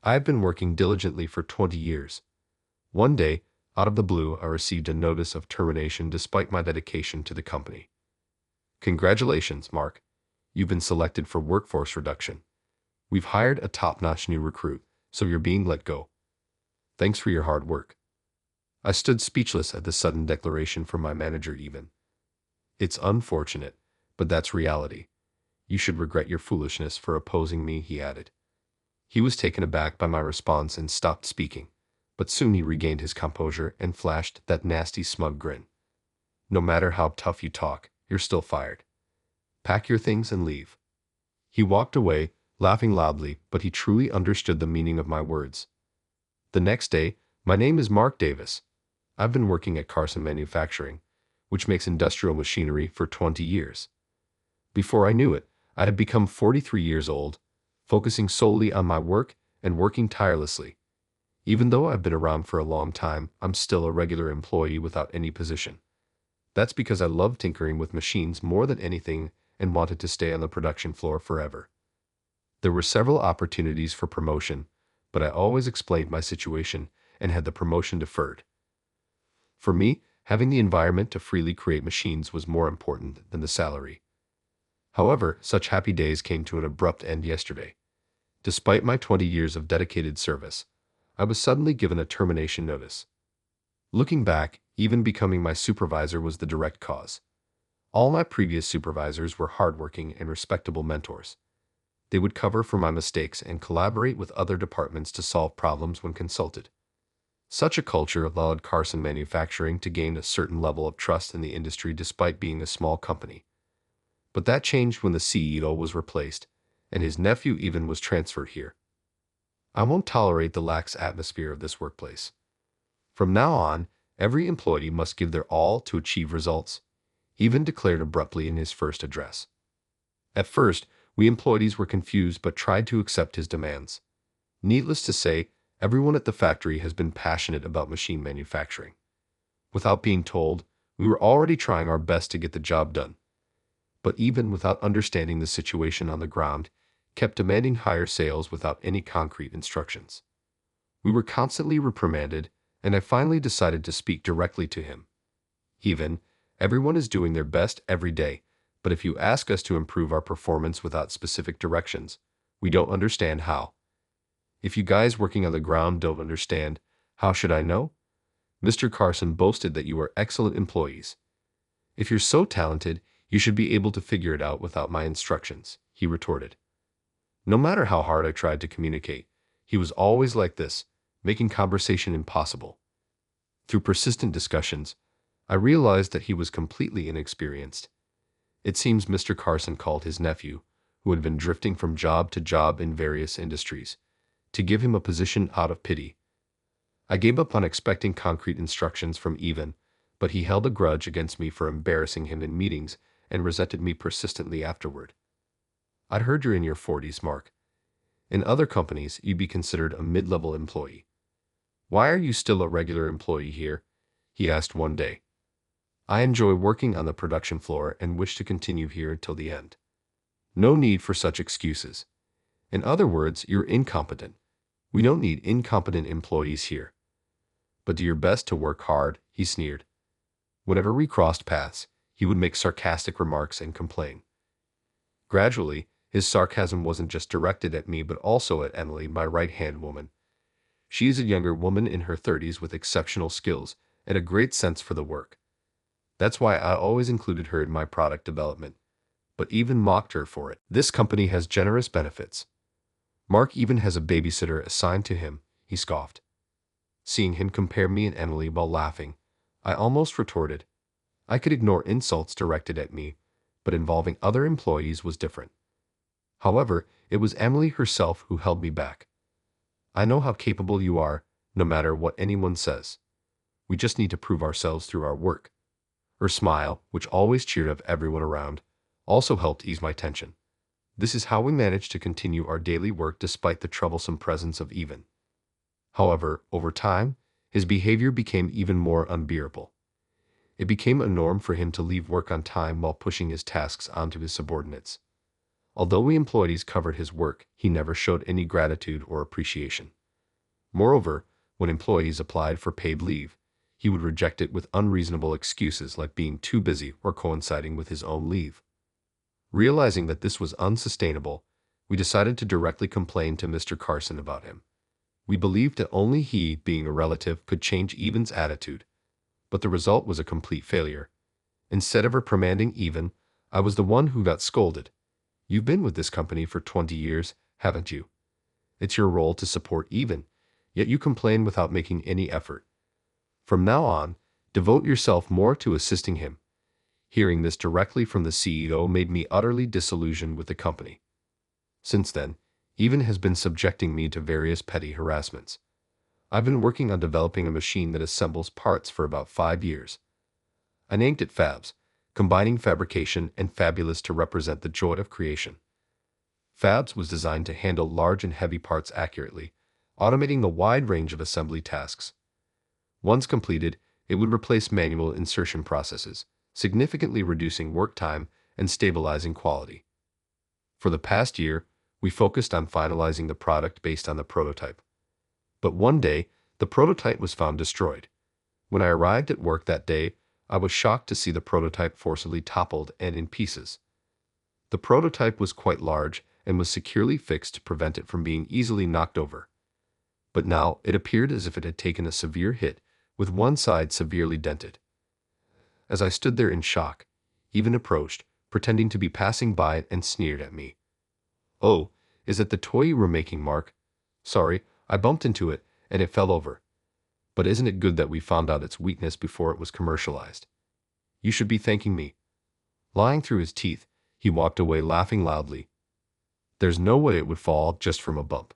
I have been working diligently for 20 years. One day, out of the blue, I received a notice of termination despite my dedication to the company. Congratulations, Mark. You've been selected for workforce reduction. We've hired a top-notch new recruit, so you're being let go. Thanks for your hard work. I stood speechless at the sudden declaration from my manager even. It's unfortunate, but that's reality. You should regret your foolishness for opposing me, he added. He was taken aback by my response and stopped speaking, but soon he regained his composure and flashed that nasty smug grin. No matter how tough you talk, you're still fired. Pack your things and leave. He walked away, laughing loudly, but he truly understood the meaning of my words. The next day, my name is Mark Davis. I've been working at Carson Manufacturing, which makes industrial machinery, for 20 years. Before I knew it, I had become 43 years old, focusing solely on my work and working tirelessly. Even though I've been around for a long time, I'm still a regular employee without any position. That's because I love tinkering with machines more than anything and wanted to stay on the production floor forever. There were several opportunities for promotion, but I always explained my situation and had the promotion deferred. For me, having the environment to freely create machines was more important than the salary. However, such happy days came to an abrupt end yesterday. Despite my 20 years of dedicated service, I was suddenly given a termination notice. Looking back, even becoming my supervisor was the direct cause. All my previous supervisors were hardworking and respectable mentors. They would cover for my mistakes and collaborate with other departments to solve problems when consulted. Such a culture allowed Carson Manufacturing to gain a certain level of trust in the industry despite being a small company. But that changed when the CEO was replaced, and his nephew even was transferred here. I won't tolerate the lax atmosphere of this workplace. From now on, every employee must give their all to achieve results, he even declared abruptly in his first address. At first, we employees were confused but tried to accept his demands. Needless to say, everyone at the factory has been passionate about machine manufacturing. Without being told, we were already trying our best to get the job done. But even without understanding the situation on the ground, kept demanding higher sales without any concrete instructions. We were constantly reprimanded, and I finally decided to speak directly to him. Even, everyone is doing their best every day, but if you ask us to improve our performance without specific directions, we don't understand how. If you guys working on the ground don't understand, how should I know? Mr. Carson boasted that you are excellent employees. If you're so talented, you should be able to figure it out without my instructions, he retorted. No matter how hard I tried to communicate, he was always like this, making conversation impossible. Through persistent discussions, I realized that he was completely inexperienced. It seems Mr. Carson called his nephew, who had been drifting from job to job in various industries, to give him a position out of pity. I gave up on expecting concrete instructions from Even, but he held a grudge against me for embarrassing him in meetings and resented me persistently afterward. I'd heard you're in your 40s, Mark. In other companies, you'd be considered a mid-level employee. Why are you still a regular employee here? He asked one day. I enjoy working on the production floor and wish to continue here till the end. No need for such excuses. In other words, you're incompetent. We don't need incompetent employees here. But do your best to work hard, he sneered. Whenever we crossed paths, he would make sarcastic remarks and complain. Gradually, his sarcasm wasn't just directed at me but also at Emily, my right-hand woman. She is a younger woman in her 30s with exceptional skills and a great sense for the work. That's why I always included her in my product development, but even mocked her for it. This company has generous benefits. Mark even has a babysitter assigned to him, he scoffed. Seeing him compare me and Emily while laughing, I almost retorted. I could ignore insults directed at me, but involving other employees was different. However, it was Emily herself who held me back. I know how capable you are, no matter what anyone says. We just need to prove ourselves through our work. Her smile, which always cheered up everyone around, also helped ease my tension. This is how we managed to continue our daily work despite the troublesome presence of Even. However, over time, his behavior became even more unbearable. It became a norm for him to leave work on time while pushing his tasks onto his subordinates. Although we employees covered his work, he never showed any gratitude or appreciation. Moreover, when employees applied for paid leave, he would reject it with unreasonable excuses like being too busy or coinciding with his own leave. Realizing that this was unsustainable, we decided to directly complain to Mr. Carson about him. We believed that only he, being a relative, could change Evan's attitude, but the result was a complete failure. Instead of reprimanding Evan, I was the one who got scolded. You've been with this company for 20 years, haven't you? It's your role to support Evan, yet you complain without making any effort. From now on, devote yourself more to assisting him. Hearing this directly from the CEO made me utterly disillusioned with the company. Since then, Evan has been subjecting me to various petty harassments. I've been working on developing a machine that assembles parts for about 5 years. I named it Fabs, combining fabrication and fabulous to represent the joy of creation. Fabs was designed to handle large and heavy parts accurately, automating the wide range of assembly tasks. Once completed, it would replace manual insertion processes, significantly reducing work time and stabilizing quality. For the past year, we focused on finalizing the product based on the prototype. But one day, the prototype was found destroyed. When I arrived at work that day, I was shocked to see the prototype forcibly toppled and in pieces. The prototype was quite large and was securely fixed to prevent it from being easily knocked over. But now it appeared as if it had taken a severe hit, with one side severely dented. As I stood there in shock, Evan approached, pretending to be passing by and sneered at me. "Oh, is it the toy you were making, Mark? Sorry, I bumped into it, and it fell over. But isn't it good that we found out its weakness before it was commercialized? You should be thanking me." Lying through his teeth, he walked away laughing loudly. There's no way it would fall just from a bump.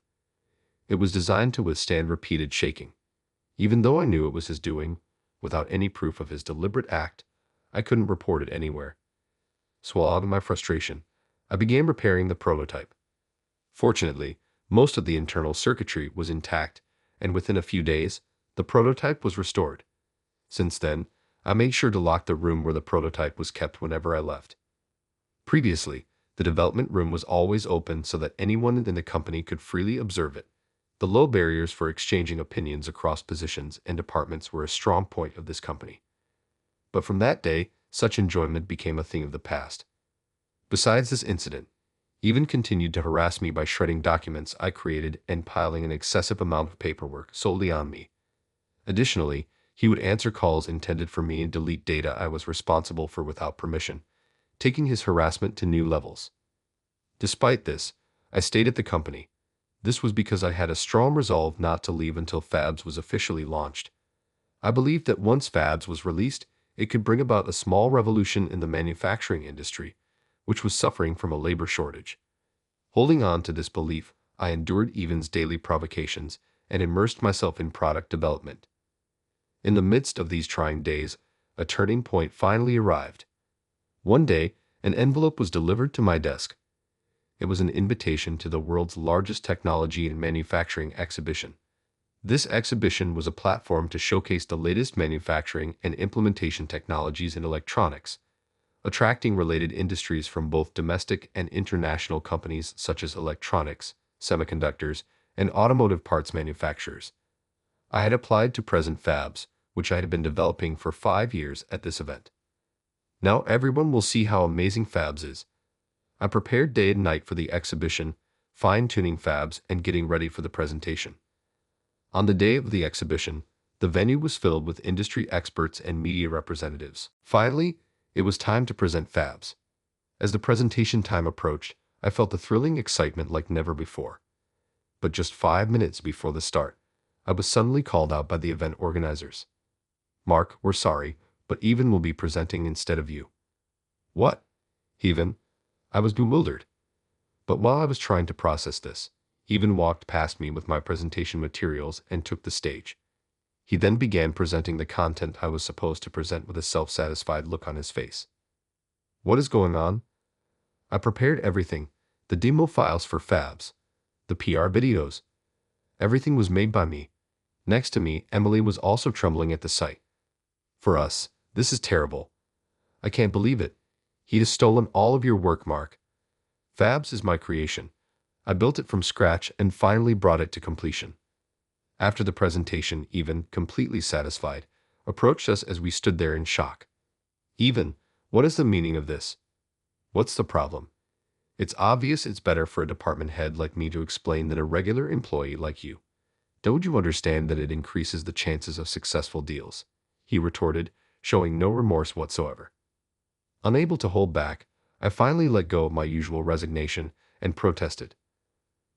It was designed to withstand repeated shaking. Even though I knew it was his doing, without any proof of his deliberate act, I couldn't report it anywhere. Swallowing my frustration, I began repairing the prototype. Fortunately, most of the internal circuitry was intact, and within a few days, the prototype was restored. Since then, I made sure to lock the room where the prototype was kept whenever I left. Previously, the development room was always open so that anyone in the company could freely observe it. The low barriers for exchanging opinions across positions and departments were a strong point of this company. But from that day, such enjoyment became a thing of the past. Besides this incident, Evan continued to harass me by shredding documents I created and piling an excessive amount of paperwork solely on me. Additionally, he would answer calls intended for me and delete data I was responsible for without permission, taking his harassment to new levels. Despite this, I stayed at the company. This was because I had a strong resolve not to leave until Fabs was officially launched. I believed that once Fabs was released, it could bring about a small revolution in the manufacturing industry, which was suffering from a labor shortage. Holding on to this belief, I endured Evan's daily provocations and immersed myself in product development. In the midst of these trying days, a turning point finally arrived. One day, an envelope was delivered to my desk. It was an invitation to the world's largest technology and manufacturing exhibition. This exhibition was a platform to showcase the latest manufacturing and implementation technologies in electronics, attracting related industries from both domestic and international companies such as electronics, semiconductors, and automotive parts manufacturers. I had applied to present Fabs, which I had been developing for 5 years at this event. Now everyone will see how amazing Fabs is. I prepared day and night for the exhibition, fine-tuning Fabs and getting ready for the presentation. On the day of the exhibition, the venue was filled with industry experts and media representatives. Finally, it was time to present Fabs. As the presentation time approached, I felt a thrilling excitement like never before. But just 5 minutes before the start, I was suddenly called out by the event organizers. "Mark, we're sorry, but Evan will be presenting instead of you." "What? Evan?" I was bewildered. But while I was trying to process this, Evan walked past me with my presentation materials and took the stage. He then began presenting the content I was supposed to present with a self-satisfied look on his face. "What is going on?" "I prepared everything, the demo files for Fabs, the PR videos. Everything was made by me." Next to me, Emily was also trembling at the sight. "For us, this is terrible. I can't believe it. He has stolen all of your work, Mark." Fabs is my creation. I built it from scratch and finally brought it to completion. After the presentation, Even, completely satisfied, approached us as we stood there in shock. Even, what is the meaning of this? What's the problem? It's obvious it's better for a department head like me to explain than a regular employee like you. Don't you understand that it increases the chances of successful deals? He retorted, showing no remorse whatsoever. Unable to hold back, I finally let go of my usual resignation and protested.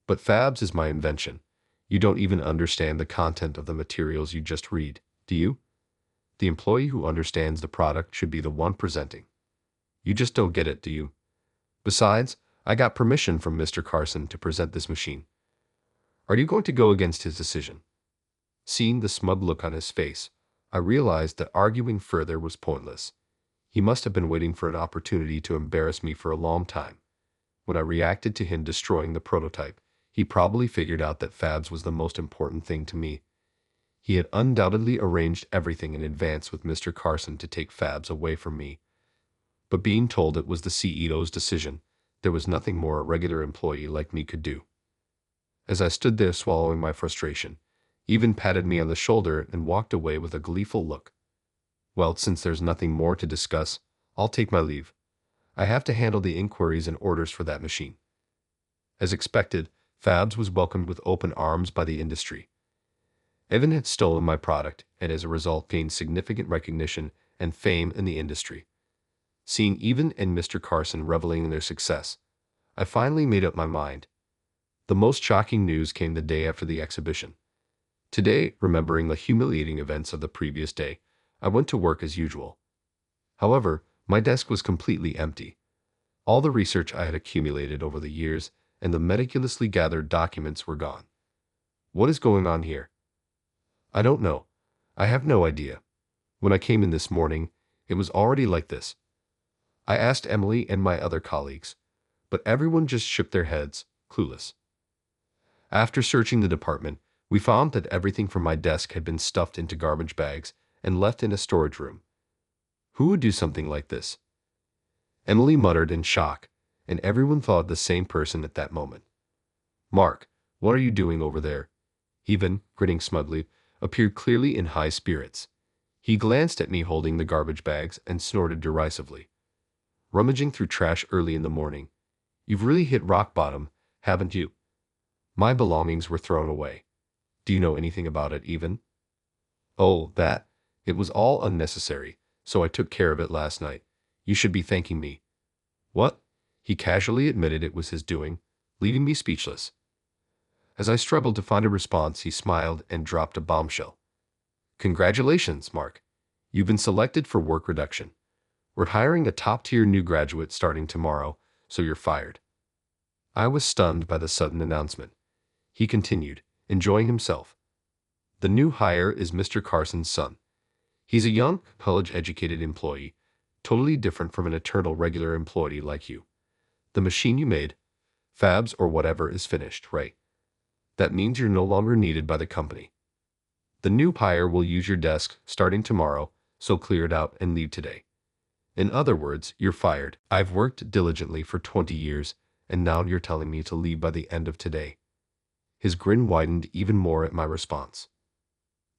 But Fabs is my invention. You don't even understand the content of the materials you just read, do you? The employee who understands the product should be the one presenting. You just don't get it, do you? Besides, I got permission from Mr. Carson to present this machine. Are you going to go against his decision? Seeing the smug look on his face, I realized that arguing further was pointless. He must have been waiting for an opportunity to embarrass me for a long time. When I reacted to him destroying the prototype, he probably figured out that Fabs was the most important thing to me. He had undoubtedly arranged everything in advance with Mr. Carson to take Fabs away from me. But being told it was the CEO's decision, there was nothing more a regular employee like me could do. As I stood there swallowing my frustration, Even patted me on the shoulder and walked away with a gleeful look. Well, since there's nothing more to discuss, I'll take my leave. I have to handle the inquiries and orders for that machine. As expected, Fabs was welcomed with open arms by the industry. Evan had stolen my product and as a result gained significant recognition and fame in the industry. Seeing Even and Mr. Carson reveling in their success, I finally made up my mind. The most shocking news came the day after the exhibition. Today, remembering the humiliating events of the previous day, I went to work as usual. However, my desk was completely empty. All the research I had accumulated over the years and the meticulously gathered documents were gone. What is going on here? I don't know. I have no idea. When I came in this morning, it was already like this. I asked Emily and my other colleagues, but everyone just shook their heads, clueless. After searching the department, we found that everything from my desk had been stuffed into garbage bags and left in a storage room. Who would do something like this? Emily muttered in shock, and everyone thought the same person at that moment. Mark, what are you doing over there? Even, grinning smugly, appeared clearly in high spirits. He glanced at me holding the garbage bags and snorted derisively. Rummaging through trash early in the morning. You've really hit rock bottom, haven't you? My belongings were thrown away. Do you know anything about it, Even? Oh, that. It was all unnecessary, so I took care of it last night. You should be thanking me. What? He casually admitted it was his doing, leaving me speechless. As I struggled to find a response, he smiled and dropped a bombshell. Congratulations, Mark. You've been selected for work reduction. We're hiring a top-tier new graduate starting tomorrow, so you're fired. I was stunned by the sudden announcement. He continued, enjoying himself. The new hire is Mr. Carson's son. He's a young, college-educated employee, totally different from an eternal regular employee like you. The machine you made, Fabs or whatever, is finished, right? That means you're no longer needed by the company. The new hire will use your desk starting tomorrow, so clear it out and leave today. In other words, you're fired. I've worked diligently for 20 years, and now you're telling me to leave by the end of today. His grin widened even more at my response.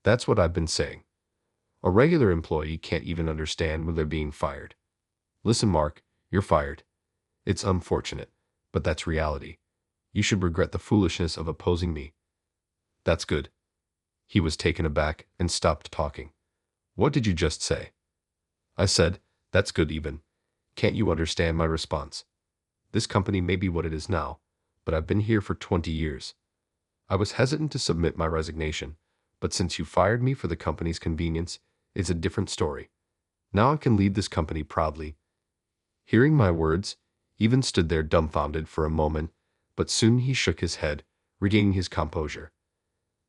That's what I've been saying. A regular employee can't even understand when they're being fired. Listen, Mark, you're fired. It's unfortunate, but that's reality. You should regret the foolishness of opposing me. That's good. He was taken aback and stopped talking. What did you just say? I said, that's good, Even. Can't you understand my response? This company may be what it is now, but I've been here for 20 years. I was hesitant to submit my resignation, but since you fired me for the company's convenience, it's a different story. Now I can lead this company proudly. Hearing my words, Even stood there dumbfounded for a moment, but soon he shook his head, regaining his composure.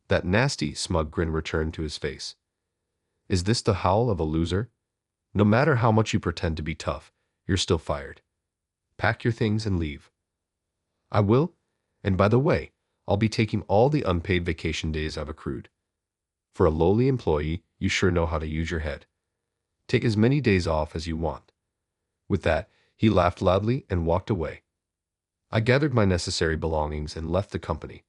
That nasty, smug grin returned to his face. Is this the howl of a loser? No matter how much you pretend to be tough, you're still fired. Pack your things and leave. I will, and by the way, I'll be taking all the unpaid vacation days I've accrued. For a lowly employee, you sure know how to use your head. Take as many days off as you want. With that, he laughed loudly and walked away. I gathered my necessary belongings and left the company.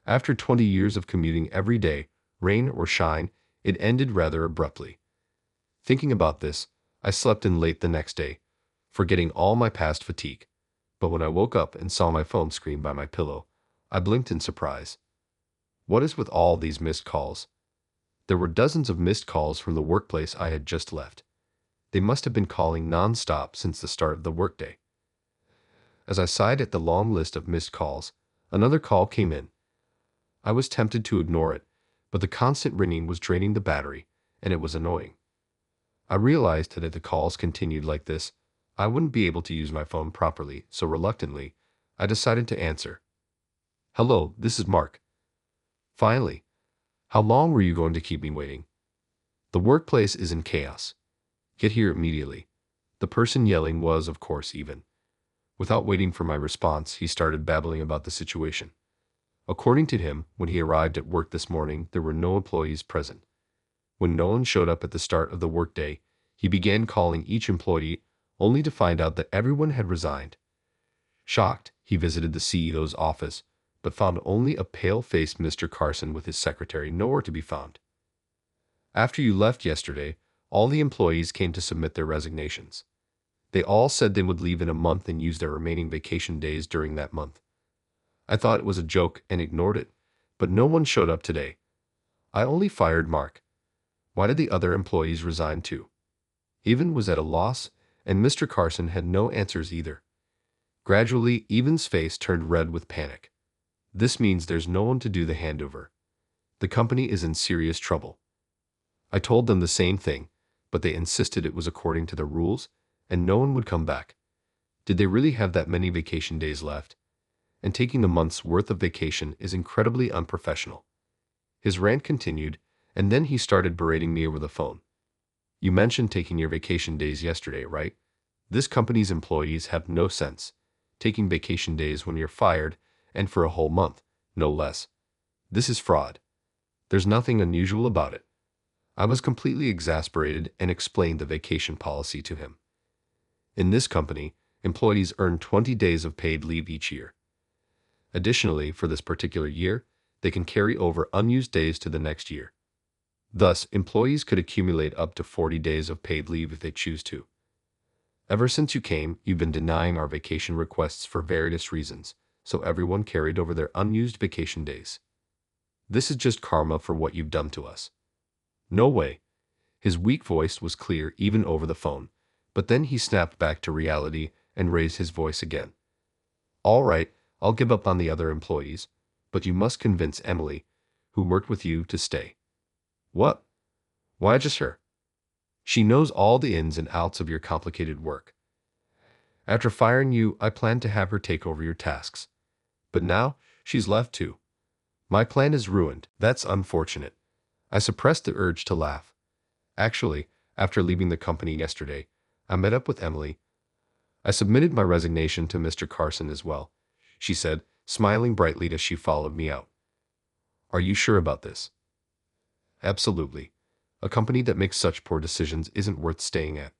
After 20 years of commuting every day, rain or shine, it ended rather abruptly. Thinking about this, I slept in late the next day, forgetting all my past fatigue. But when I woke up and saw my phone screen by my pillow, I blinked in surprise. What is with all these missed calls? There were dozens of missed calls from the workplace I had just left. They must have been calling non-stop since the start of the workday. As I sighed at the long list of missed calls, another call came in. I was tempted to ignore it, but the constant ringing was draining the battery, and it was annoying. I realized that if the calls continued like this, I wouldn't be able to use my phone properly, so reluctantly, I decided to answer. "Hello, this is Mark." "Finally. How long were you going to keep me waiting? The workplace is in chaos. Get here immediately." The person yelling was, of course, Ivan. Without waiting for my response, he started babbling about the situation. According to him, when he arrived at work this morning, there were no employees present. When no one showed up at the start of the workday, he began calling each employee, only to find out that everyone had resigned. Shocked, he visited the CEO's office, but found only a pale-faced Mr. Carson with his secretary nowhere to be found. "After you left yesterday, all the employees came to submit their resignations. They all said they would leave in a month and use their remaining vacation days during that month. I thought it was a joke and ignored it, but no one showed up today. I only fired Mark. Why did the other employees resign too?" Ivan was at a loss, and Mr. Carson had no answers either. Gradually, Ivan's face turned red with panic. "This means there's no one to do the handover. The company is in serious trouble." I told them the same thing, but they insisted it was according to the rules, and no one would come back. Did they really have that many vacation days left? And taking a month's worth of vacation is incredibly unprofessional. His rant continued, and then he started berating me over the phone. "You mentioned taking your vacation days yesterday, right? This company's employees have no sense. Taking vacation days when you're fired, and for a whole month, no less. This is fraud. There's nothing unusual about it." I was completely exasperated and explained the vacation policy to him. In this company, employees earn 20 days of paid leave each year. Additionally, for this particular year, they can carry over unused days to the next year. Thus, employees could accumulate up to 40 days of paid leave if they choose to. Ever since you came, you've been denying our vacation requests for various reasons, so everyone carried over their unused vacation days. This is just karma for what you've done to us. No way. His weak voice was clear even over the phone, but then he snapped back to reality and raised his voice again. "All right, I'll give up on the other employees, but you must convince Emily, who worked with you, to stay." "What? Why just her? She knows all the ins and outs of your complicated work. After firing you, I planned to have her take over your tasks. But now, she's left too. My plan is ruined." "That's unfortunate." I suppressed the urge to laugh. Actually, after leaving the company yesterday, I met up with Emily. "I submitted my resignation to Mr. Carson as well," she said, smiling brightly as she followed me out. "Are you sure about this?" "Absolutely. A company that makes such poor decisions isn't worth staying at."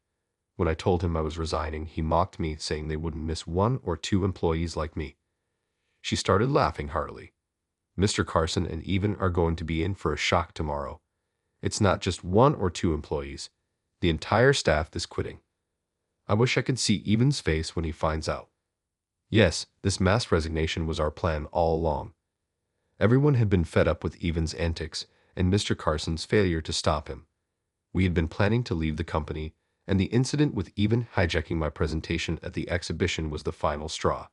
When I told him I was resigning, he mocked me, saying they wouldn't miss 1 or 2 employees like me. She started laughing heartily. "Mr. Carson and Ivan are going to be in for a shock tomorrow. It's not just 1 or 2 employees. The entire staff is quitting. I wish I could see Ivan's face when he finds out." Yes, this mass resignation was our plan all along. Everyone had been fed up with Ivan's antics and Mr. Carson's failure to stop him. We had been planning to leave the company, and the incident with Ivan hijacking my presentation at the exhibition was the final straw.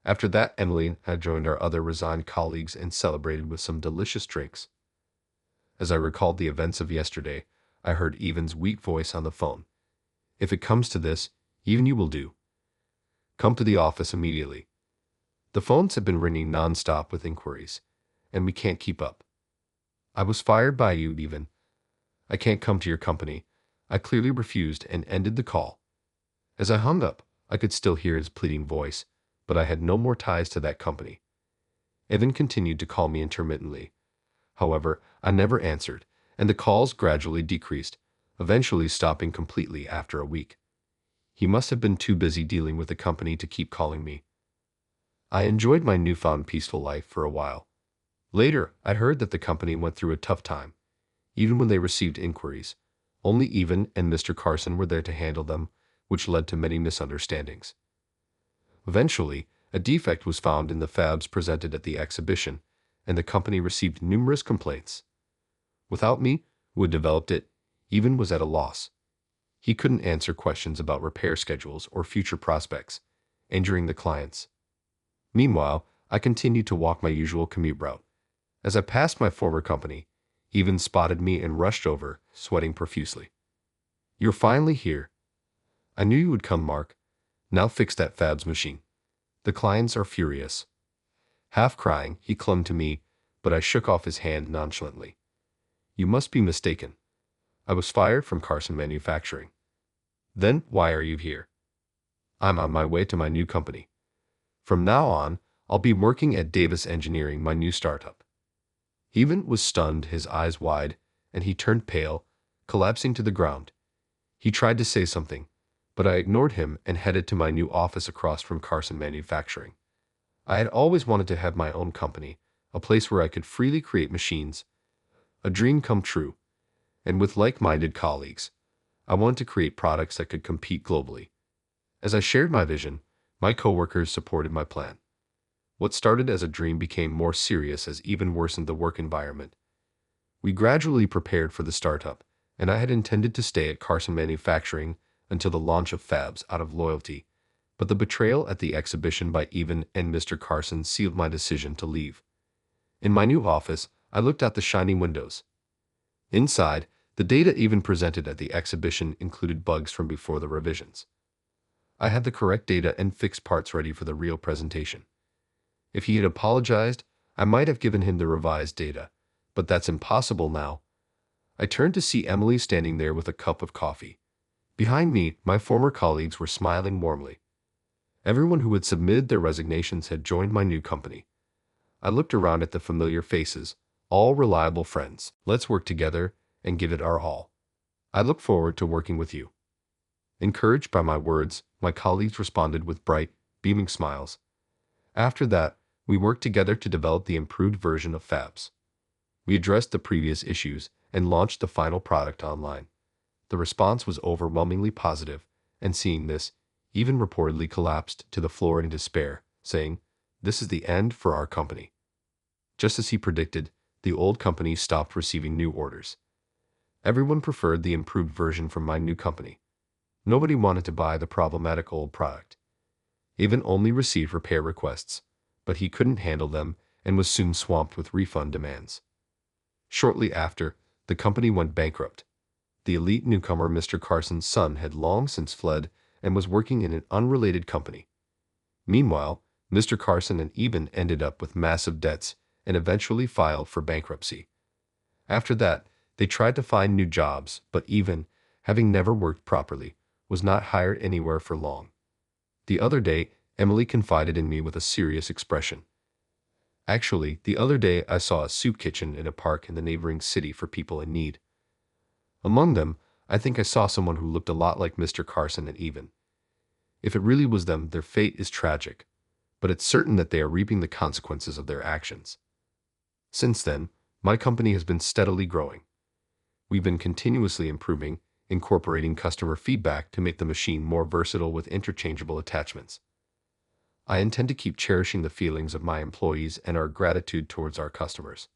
After that, Emily had joined our other resigned colleagues and celebrated with some delicious drinks. As I recalled the events of yesterday, I heard Ivan's weak voice on the phone. "If it comes to this, even you will do. Come to the office immediately." The phones had been ringing non-stop with inquiries, and we can't keep up. "I was fired by you, Ivan. I can't come to your company." I clearly refused and ended the call. As I hung up, I could still hear his pleading voice, but I had no more ties to that company. Ivan continued to call me intermittently. However, I never answered, and the calls gradually decreased, eventually stopping completely after a week. He must have been too busy dealing with the company to keep calling me. I enjoyed my newfound peaceful life for a while. Later, I heard that the company went through a tough time. Even when they received inquiries, only Even and Mr. Carson were there to handle them, which led to many misunderstandings. Eventually, a defect was found in the fabs presented at the exhibition, and the company received numerous complaints. Without me, who had developed it, Even was at a loss. He couldn't answer questions about repair schedules or future prospects, injuring the clients. Meanwhile, I continued to walk my usual commute route. As I passed my former company, Even spotted me and rushed over, sweating profusely. "You're finally here. I knew you would come, Mark. Now fix that Fabs machine. The clients are furious." Half crying, he clung to me, but I shook off his hand nonchalantly. "You must be mistaken. I was fired from Carson Manufacturing." "Then why are you here?" "I'm on my way to my new company. From now on, I'll be working at Davis Engineering, my new startup." Even was stunned, his eyes wide, and he turned pale, collapsing to the ground. He tried to say something, but I ignored him and headed to my new office across from Carson Manufacturing. I had always wanted to have my own company, a place where I could freely create machines, a dream come true, and with like-minded colleagues. I wanted to create products that could compete globally. As I shared my vision, my coworkers supported my plan. What started as a dream became more serious as Even worsened the work environment. We gradually prepared for the startup, and I had intended to stay at Carson Manufacturing until the launch of Fabs out of loyalty, but the betrayal at the exhibition by Even and Mr. Carson sealed my decision to leave. In my new office, I looked out the shiny windows. Inside, the data Even presented at the exhibition included bugs from before the revisions. I had the correct data and fixed parts ready for the real presentation. If he had apologized, I might have given him the revised data, but that's impossible now. I turned to see Emily standing there with a cup of coffee. Behind me, my former colleagues were smiling warmly. Everyone who had submitted their resignations had joined my new company. I looked around at the familiar faces, all reliable friends. "Let's work together and give it our all. I look forward to working with you." Encouraged by my words, my colleagues responded with bright, beaming smiles. After that, we worked together to develop the improved version of Fabs. We addressed the previous issues and launched the final product online. The response was overwhelmingly positive, and seeing this, Even reportedly collapsed to the floor in despair, saying, "This is the end for our company." Just as he predicted, the old company stopped receiving new orders. Everyone preferred the improved version from my new company. Nobody wanted to buy the problematic old product. Even only received repair requests, but he couldn't handle them and was soon swamped with refund demands. Shortly after, the company went bankrupt. The elite newcomer Mr. Carson's son had long since fled and was working in an unrelated company. Meanwhile, Mr. Carson and Even ended up with massive debts and eventually filed for bankruptcy. After that, they tried to find new jobs, but Even, having never worked properly, was not hired anywhere for long. The other day, Emily confided in me with a serious expression. "Actually, the other day I saw a soup kitchen in a park in the neighboring city for people in need. Among them, I think I saw someone who looked a lot like Mr. Carson and Even. If it really was them, their fate is tragic, but it's certain that they are reaping the consequences of their actions." Since then, my company has been steadily growing. We've been continuously improving, incorporating customer feedback to make the machine more versatile with interchangeable attachments. I intend to keep cherishing the feelings of my employees and our gratitude towards our customers.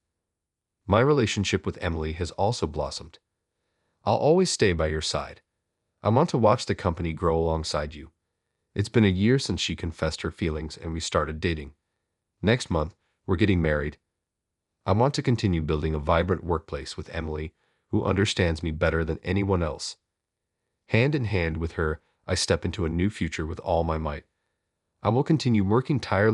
My relationship with Emily has also blossomed. I'll always stay by your side. I want to watch the company grow alongside you. It's been a year since she confessed her feelings and we started dating. Next month, we're getting married. I want to continue building a vibrant workplace with Emily, who understands me better than anyone else. Hand in hand with her, I step into a new future with all my might. I will continue working tirelessly